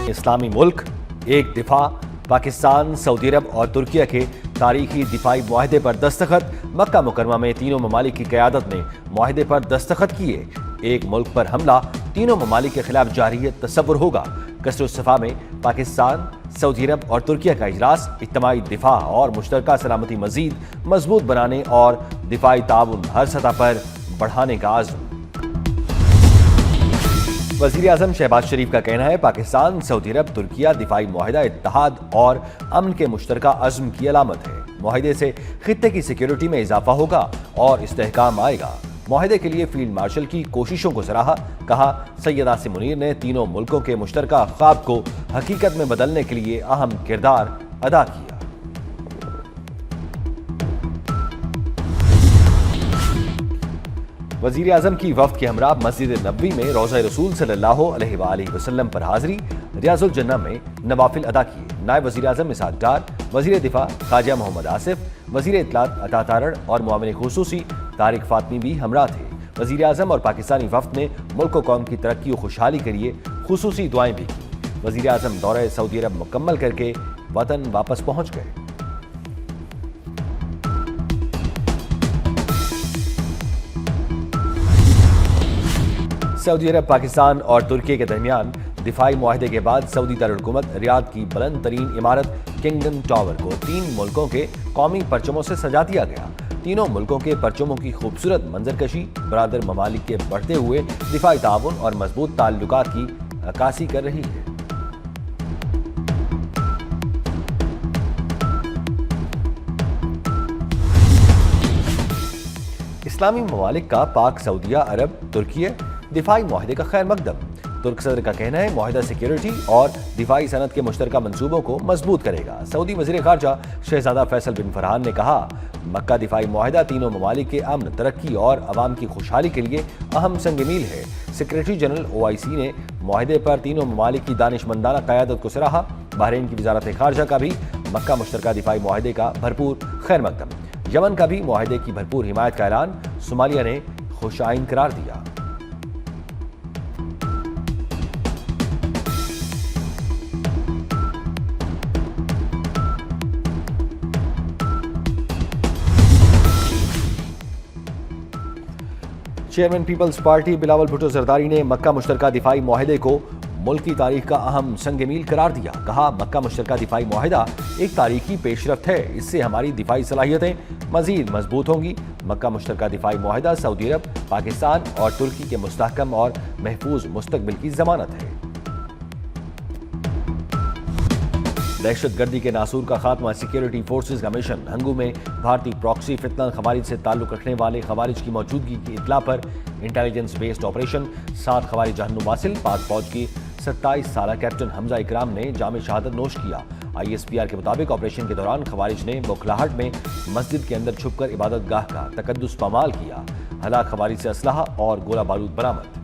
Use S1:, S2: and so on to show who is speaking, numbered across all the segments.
S1: اسلامی ملک ایک دفاع پاکستان، سعودی عرب اور ترکیہ کے تاریخی دفاعی معاہدے پر دستخط۔ مکہ مکرمہ میں تینوں ممالک کی قیادت نے معاہدے پر دستخط کیے۔ ایک ملک پر حملہ تینوں ممالک کے خلاف جاری تصور ہوگا۔ قصر الصفا میں پاکستان، سعودی عرب اور ترکیہ کا اجلاس اجتماعی دفاع اور مشترکہ سلامتی مزید مضبوط بنانے اور دفاعی تعاون ہر سطح پر بڑھانے کا عزم۔ وزیر اعظم شہباز شریف کا کہنا ہے پاکستان، سعودی عرب، ترکیہ دفاعی معاہدہ اتحاد اور امن کے مشترکہ عزم کی علامت ہے۔ معاہدے سے خطے کی سیکیورٹی میں اضافہ ہوگا اور استحکام آئے گا۔ معاہدے کے لیے فیلڈ مارشل کی کوششوں کو سراہا۔ کہا سید عاصم منیر نے تینوں ملکوں کے مشترکہ خواب کو حقیقت میں بدلنے کے لیے اہم کردار ادا کیا۔ وزیر اعظم کی وفد کے ہمراہ مسجد نبوی میں روضہ رسول صلی اللہ علیہ وآلہ وسلم پر حاضری، ریاض الجنہ میں نوافل ادا کیے۔ نائب وزیر اعظم اسحاق ڈار، وزیر دفاع خواجہ محمد آصف، وزیر اطلاعات عطا تارڑ اور معاون خصوصی طارق فاطمی بھی ہمراہ تھے۔ وزیر اعظم اور پاکستانی وفد نے ملک و قوم کی ترقی و خوشحالی کے لیے خصوصی دعائیں بھی کی۔ وزیر اعظم دورہ سعودی عرب مکمل کر کے وطن واپس پہنچ گئے۔ سعودی عرب، پاکستان اور ترکیہ کے درمیان دفاعی معاہدے کے بعد سعودی دارالحکومت ریاض کی بلند ترین عمارت کنگڈم ٹاور کو 3 ملکوں کے قومی پرچموں سے سجا دیا گیا۔ تینوں ملکوں کے پرچموں کی خوبصورت منظرکشی برادر ممالک کے بڑھتے ہوئے دفاعی تعاون اور مضبوط تعلقات کی عکاسی کر رہی ہے۔ اسلامی ممالک کا پاک، سعودیہ عرب، ترکیہ دفاعی معاہدے کا خیر مقدم۔ ترک صدر کا کہنا ہے معاہدہ سیکیورٹی اور دفاعی صنعت کے مشترکہ منصوبوں کو مضبوط کرے گا۔ سعودی وزیر خارجہ شہزادہ فیصل بن فرحان نے کہا مکہ دفاعی معاہدہ تینوں ممالک کے امن، ترقی اور عوام کی خوشحالی کے لیے اہم سنگ میل ہے۔ سیکریٹری جنرل OIC نے معاہدے پر تینوں ممالک کی دانشمندانہ قیادت کو سراہا۔ بحرین کی وزارت خارجہ کا بھی مکہ مشترکہ دفاعی معاہدے کا بھرپور خیر مقدم۔ یمن کا بھی معاہدے کی بھرپور حمایت کا اعلان۔ صومالیہ نے خوش آئند قرار دیا۔ چیئرمین پیپلز پارٹی بلاول بھٹو زرداری نے مکہ مشترکہ دفاعی معاہدے کو ملک کی تاریخ کا اہم سنگ میل قرار دیا۔ کہا مکہ مشترکہ دفاعی معاہدہ ایک تاریخی پیش رفت ہے، اس سے ہماری دفاعی صلاحیتیں مزید مضبوط ہوں گی۔ مکہ مشترکہ دفاعی معاہدہ سعودی عرب، پاکستان اور ترکی کے مستحکم اور محفوظ مستقبل کی ضمانت ہے۔ دہشت گردی کے ناسور کا خاتمہ، سیکیورٹی فورسز کا مشن۔ ہنگو میں بھارتی پراکسی فتنہ خوارج سے تعلق رکھنے والے خوارج کی موجودگی کی اطلاع پر انٹیلیجنس بیسڈ آپریشن، 7 خوارج جہنم واصل۔ پاک فوج کی 27 سالہ کیپٹن حمزہ اکرام نے جام شہادت نوش کیا۔ ISPR کے مطابق آپریشن کے دوران خوارج نے بوکھلاہٹ میں مسجد کے اندر چھپ کر عبادت گاہ کا تقدس پامال کیا۔ ہلاک خوارج سے اسلحہ اور گولہ بارود برآمد۔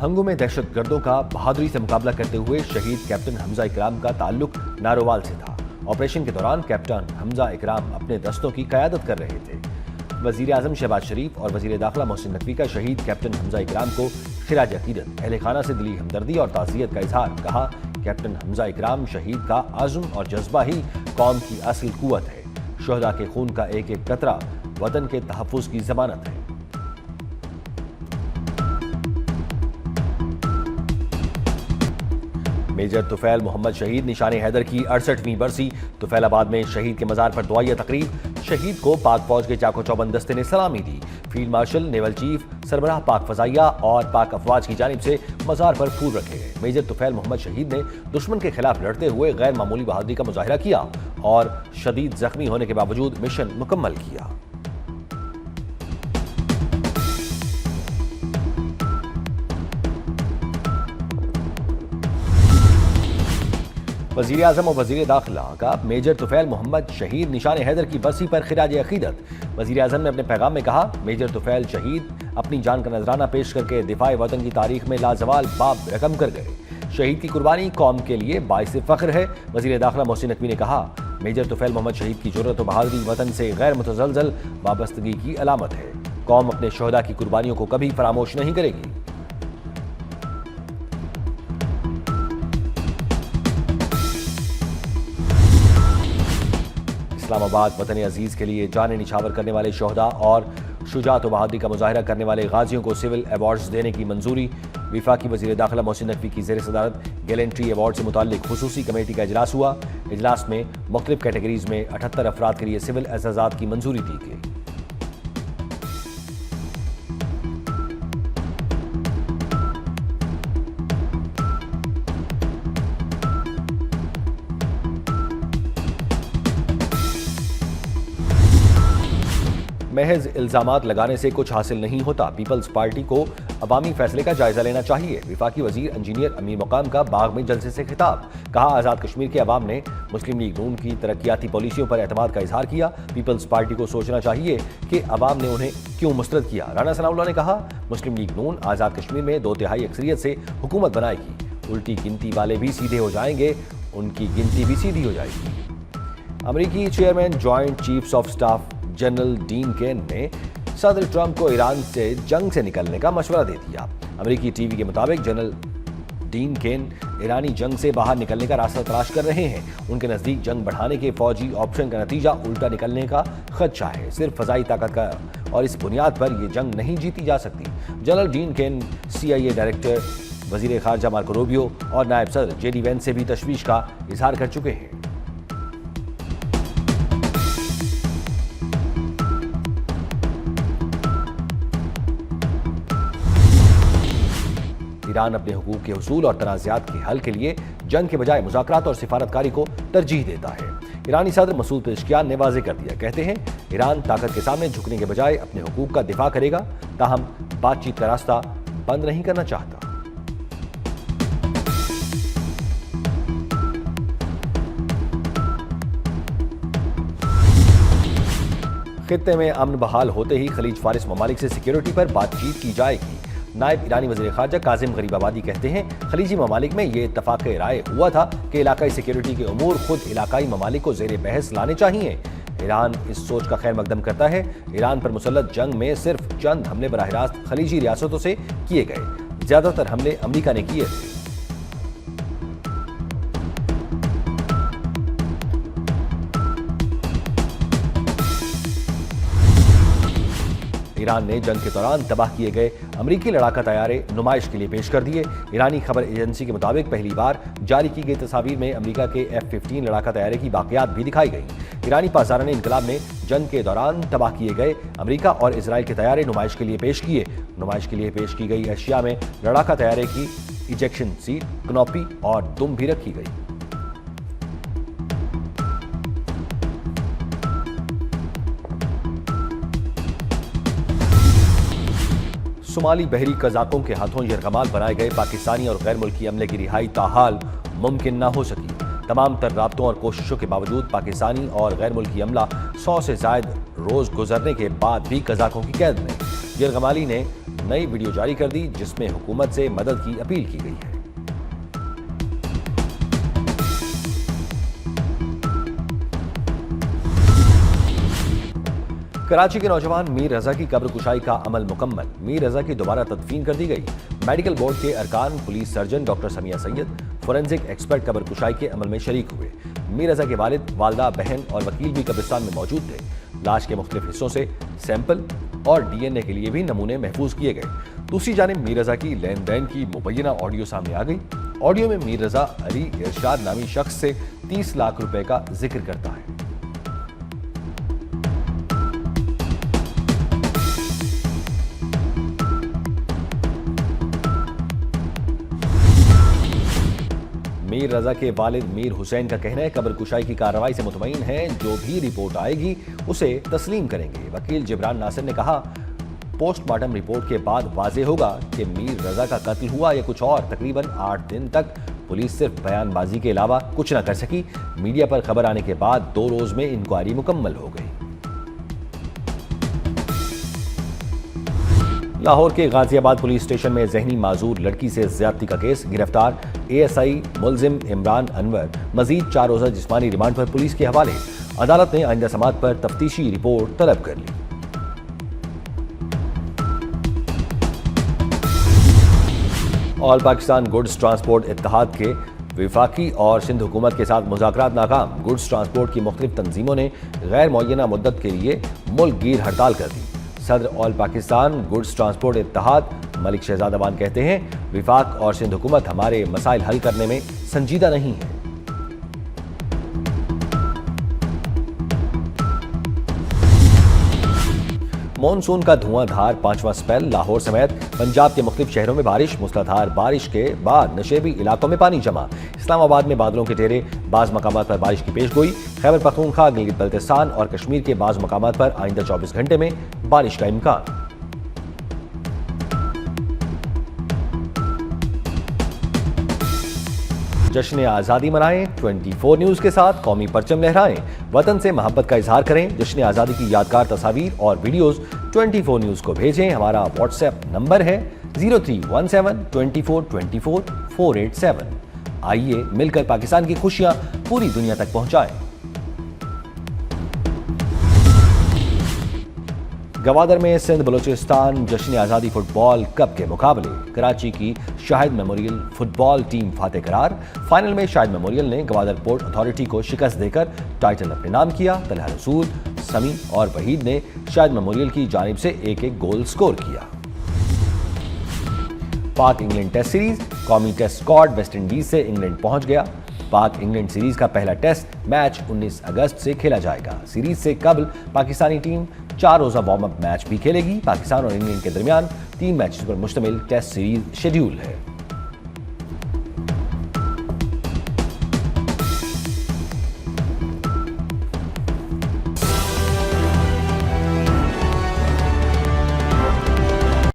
S1: ہنگو میں دہشت گردوں کا بہادری سے مقابلہ کرتے ہوئے شہید کیپٹن حمزہ اکرام کا تعلق نارووال سے تھا۔ آپریشن کے دوران کیپٹن حمزہ اکرام اپنے دستوں کی قیادت کر رہے تھے۔ وزیر اعظم شہباز شریف اور وزیر داخلہ محسن نقوی کا شہید کیپٹن حمزہ اکرام کو خراج عقیدت، اہل خانہ سے دلی ہمدردی اور تعزیت کا اظہار۔ کہا کیپٹن حمزہ اکرام شہید کا عزم اور جذبہ ہی قوم کی اصل قوت ہے۔ شہداء کے خون کا ایک ایک قطرہ وطن کے تحفظ کی ضمانت ہے۔ میجر طفیل محمد شہید نشان حیدر کی 68ویں برسی۔ طفیل آباد میں شہید کے مزار پر دعائیہ تقریب۔ شہید کو پاک فوج کے چاق و چوبند دستے نے سلامی دی۔ فیلڈ مارشل، نیول چیف، سربراہ پاک فضائیہ اور پاک افواج کی جانب سے مزار پر پھول رکھے گئے۔ میجر طفیل محمد شہید نے دشمن کے خلاف لڑتے ہوئے غیر معمولی بہادری کا مظاہرہ کیا اور شدید زخمی ہونے کے باوجود مشن مکمل کیا۔ وزیر اعظم اور وزیر داخلہ کا میجر طفیل محمد شہید نشان حیدر کی برسی پر خراج عقیدت۔ وزیر اعظم نے اپنے پیغام میں کہا میجر طفیل شہید اپنی جان کا نذرانہ پیش کر کے دفاع وطن کی تاریخ میں لازوال باب رقم کر گئے۔ شہید کی قربانی قوم کے لیے باعث فخر ہے۔ وزیر داخلہ محسن نقوی نے کہا मेजर तुफैल मोहम्मद शहीद की जुर्रत और बहादुरी वतन से गैर मुतज़लज़ल वाबस्तगी की अलामत है। कौम अपने शहदा की कुर्बानियों को कभी फरामोश नहीं करेगी। इस्लामाबाद वतन अजीज के लिए जान निछावर करने वाले शहदा और शुजात व बहादुरी का मुजाहिरा करने वाले गाजियों को सिविल अवार्ड्स देने की मंजूरी। वफाकी वज़ीर दाखिला मोहसिन नकवी की ज़ेर सदारत गैलेंट्री अवार्ड से मुताल्लिक खुसूसी कमेटी का इजलास हुआ। इजलास में मुख्तलिफ कैटेगरीज में 78 अफराद के लिए सिविल एजाज़ात की मंजूरी दी गई। महज इल्जामात लगाने से कुछ हासिल नहीं होता, पीपल्स पार्टी को अवामी फैसले का जायजा लेना चाहिए। वफाकी वजीर इंजीनियर अमीर मकाम का बाग में जलसे से खिताब। कहा, आज़ाद कश्मीर के अवाम ने मुस्लिम लीग नून की तरक्याती पॉलिसियों पर एतमाद का इजहार किया। पीपल्स पार्टी को सोचना चाहिए कि अवाम ने उन्हें क्यों मुस्तरद किया। राना सनाउल्लाह ने कहा, मुस्लिम लीग नून आज़ाद कश्मीर में 2/3 अक्सरियत से हुकूमत बनाएगी। उल्टी गिनती वाले भी सीधे हो जाएंगे, उनकी गिनती भी सीधी हो जाएगी। अमरीकी chairman joint chiefs of staff general Dean Caine ने सदर ट्रंप को ईरान से जंग से निकलने का मशवरा दे दिया। अमरीकी टीवी के मुताबिक जनरल डीन केन ईरानी जंग से बाहर निकलने का रास्ता तलाश कर रहे हैं। उनके नजदीक जंग बढ़ाने के फौजी ऑप्शन का नतीजा उल्टा निकलने का खदशा है, सिर्फ फजाई ताकत का, और इस बुनियाद पर यह जंग नहीं जीती जा सकती। जनरल डीन केन CIA डायरेक्टर, वजीर खारजा मार्को रूबियो और नायब सदर JD वेंस से भी तशवीश का इजहार कर चुके हैं। ईरान अपने हुकूक के हुसूल और तनाज़ात के हल के लिए जंग के बजाय मुज़ाकरात और सिफारतकारी को तरजीह देता है। ईरानी सदर मसूद पेज़ेश्कियान ने वाज़ेह कर दिया। कहते हैं, ईरान ताकत के सामने झुकने के बजाय अपने हुकूक का दिफा करेगा, ताहम बातचीत का रास्ता बंद नहीं करना चाहता। खित्ते में अमन बहाल होते ही खलीज फारिस ममालिक से सिक्योरिटी पर बातचीत की जाएगी। नायब ईरानी वज़ीर खारजा काजिम गरीबाबादी कहते हैं, खलीजी ममालिक में ये इत्तफाक़ राय हुआ था कि इलाकाई सिक्योरिटी के उमूर खुद इलाकाई ममालिक को ज़ेर बहस लाने चाहिए। ईरान इस सोच का खैर मकदम करता है। ईरान पर मुसल्लत जंग में सिर्फ चंद हमले बराह रास्त खलीजी रियासतों से किए गए, ज़्यादातर हमले अमरीका ने किए थे। ईरान ने जंग के दौरान तबाह किए गए अमरीकी लड़ाका तैयारे नुमाइश के लिए पेश कर दिए। ईरानी खबर एजेंसी के मुताबिक पहली बार जारी की गई तस्वीर में अमरीका के F-15 लड़ाका तैयारे की बाक़ियात भी दिखाई गई। ईरानी पासदारान इनकलाब ने जंग के दौरान तबाह किए गए अमरीका और इसराइल के तैयारे नुमाइश के लिए पेश किए। नुमाइश के लिए पेश की गई अशिया में लड़ाका तैयारे की इजेक्शन सीट, कनॉपी और दुम भी रखी गई। सोमाली बहरी कज़ाकों के हाथों यरगमाल बनाए गए पाकिस्तानी और गैर मुल्की अमले की रिहाई ताहाल मुमकिन न हो सकी। तमाम तर राब्तों और कोशिशों के बावजूद पाकिस्तानी और गैर मुल्की अमला 100 से ज़ायद रोज गुजरने के बाद भी कज़ाकों की कैद में। यरगमाली ने नई वीडियो जारी कर दी, जिसमें हुकूमत से मदद की अपील की गई है। कराची के नौजवान मीर रजा की कब्र कुशाई का अमल मुकम्मल। मीर रजा की दोबारा तदफीन कर दी गई। मेडिकल बोर्ड के अरकान, police surgeon doctor Samiya Syed, forensic expert कब्र कुशाई के अमल में शरीक हुए। मीर रजा के वालिद, वालदा, बहन और वकील भी कब्रिस्तान में मौजूद थे। लाश के मुख्तलिफ हिस्सों से सैंपल और DNA के लिए भी नमूने महफूज किए गए। दूसरी जानिब मीर रजा की लेन देन की मुबैना ऑडियो सामने आ गई। ऑडियो में मीर रजा अली इरशाद नामी शख्स से 30 लाख रुपए का जिक्र करता है। मीर रजा के वालिद मीर हुसैन का कहना है, कब्र कुशाई की कार्रवाई से मुतमईन है, जो भी रिपोर्ट आएगी उसे तस्लीम करेंगे। वकील जिब्रान नासिर ने कहा, पोस्टमार्टम रिपोर्ट के बाद वाज़ेह होगा कि मीर रजा का कत्ल हुआ या कुछ और। तकरीबन 8 दिन तक पुलिस सिर्फ बयानबाजी के अलावा कुछ न कर सकी। मीडिया पर खबर आने के बाद 2 रोज में इंक्वायरी मुकम्मल हो गई। लाहौर के गाजियाबाद पुलिस स्टेशन में जहनी माजूर लड़की से ज्यादती का केस, गिरफ्तार ASI मुलजिम इमरान अनवर मजीद 4 रोज़ा जिस्मानी रिमांड पर पुलिस के हवाले। अदालत ने आइंदा समाअत पर तफ्तीशी रिपोर्ट तलब कर ली। ऑल पाकिस्तान गुड्स ट्रांसपोर्ट इत्तेहाद के वफाकी और सिंध हुकूमत के साथ मुज़ाकरात नाकाम। गुड्स ट्रांसपोर्ट की मुख्तलिफ तंजीमों ने गैर मुअय्यना मुद्दत के लिए मुल्क गिर हड़ताल कर दी। सदर ऑल पाकिस्तान गुड्स ट्रांसपोर्ट इत्तेहाद मलिक शहजाद अवान कहते हैं, वफाक और सिंध हुकूमत हमारे मसाइल हल करने में संजीदा नहीं है। मॉनसून का धुआंधार 5वां स्पेल। लाहौर समेत पंजाब के मुख्तलिफ शहरों में बारिश। मूसलाधार बारिश के बाद नशेबी इलाकों में पानी जमा। इस्लामाबाद में बादलों के डेरे, बाज़ मकामात पर बारिश की पेशगोई। खैबर पख्तूनख्वा, गिलगित बल्तिस्तान और कश्मीर के बाज़ मकामात पर आइंदा 24 घंटे में बारिश का इम्कान। जश्न आज़ादी मनाएं। 24 न्यूज़ के साथ कौमी परचम लहराएं। वतन से मोहब्बत का इजहार करें। जश्न आज़ादी की यादगार तस्वीर और वीडियोस 24 न्यूज़ को भेजें। हमारा व्हाट्सएप नंबर है 0317 24 24 487। आइए मिलकर पाकिस्तान की खुशियां पूरी दुनिया तक पहुंचाएं। गवादर में सिंध बलूचिस्तान जश्न आज़ादी फुटबॉल कप के मुकाबले। कराची की Shahid memorial football team Fateh करार। फाइनल में शाहिद मेमोरियल ने गवादर पोर्ट अथॉरिटी को शिकस्त देकर टाइटल अपने नाम किया। तलहा रसूल, समी और वहीद ने शाहिद मेमोरियल की जानिब से एक गोल स्कोर किया। पाक इंग्लैंड टेस्ट सीरीज। कौमी टेस्ट स्क्वाड वेस्ट इंडीज से इंग्लैंड पहुंच गया। पाक इंग्लैंड सीरीज का पहला टेस्ट मैच 19 अगस्त से खेला जाएगा। सीरीज से कबल पाकिस्तानी टीम 4 रोज़ा वार्म अप मैच भी खेलेगी। पाकिस्तान और इंग्लैंड के दरमियान 3 मैचेस पर मुश्तमिल टेस्ट सीरीज शेड्यूल है।